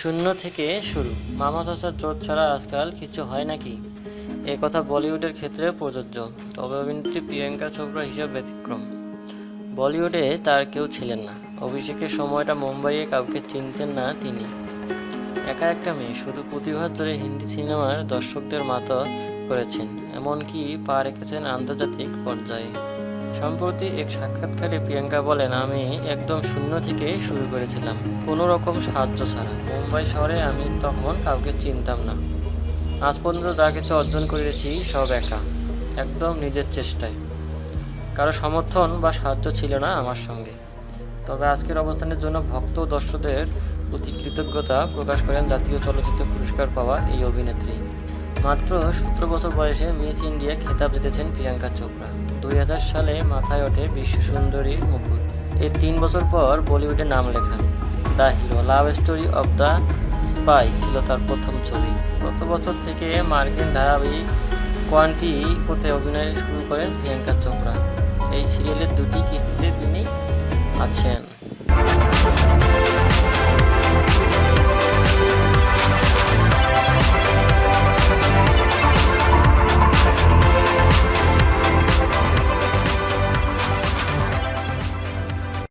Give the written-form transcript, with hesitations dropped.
শূন্য থেকে শুরু। মামা চাচার জোর ছাড়া আজকাল কিছু হয় নাকি, এ কথা বলিউডের ক্ষেত্রে প্রযোজ্য। তবে অভিনেত্রী প্রিয়াঙ্কা চোপড়া হিসেব ব্যতিক্রম। বলিউডে তার কেউ ছিলেন না। অভিষেকের সময়টা মুম্বাইয়ে কাউকে চিনতেন না তিনি। একা একটা মেয়ে, শুধু প্রতিভার জোরে হিন্দি সিনেমার দর্শকদের মাতা করেছেন, এমনকি পা রেখেছেন আন্তর্জাতিক পর্যায়ে। সম্প্রতি এক সাক্ষাৎকারে প্রিয়াঙ্কা বলেন, আমি একদম শূন্য থেকে শুরু করেছিলাম, কোনো রকম সাহায্য ছাড়া। মুম্বাই শহরে আমি তখন কাউকে চিনতাম না। আজ পর্যন্ত যা কিছু অর্জন করেছি সব একা, একদম নিজের চেষ্টায়। কারো সমর্থন বা সাহায্য ছিল না আমার সঙ্গে। তবে আজকের অবস্থানের জন্য ভক্ত ও দর্শকদের প্রতি কৃতজ্ঞতা প্রকাশ করেন জাতীয় চলচ্চিত্র পুরস্কার পাওয়া এই অভিনেত্রী। মাত্র 17 বছর বয়সে মিস ইন্ডিয়া খেতাব জিতেছেন প্রিয়াঙ্কা চোপড়া। 2000 সালে মাথায় ওঠে বিশ্ব সুন্দরীর মুকুট। এর 3 বছর পর বলিউডে নাম লেখান। The hero, love story of the spy ছিল তার প্রথম ছবি। গত বছর থেকে মার্কিন ধারাবাহিক কোয়ান্টিকোতে অভিনয় শুরু করেন প্রিয়াঙ্কা চোপড়া। এই সিরিয়ালের 2টি কিস্তিতে তিনি আছেন।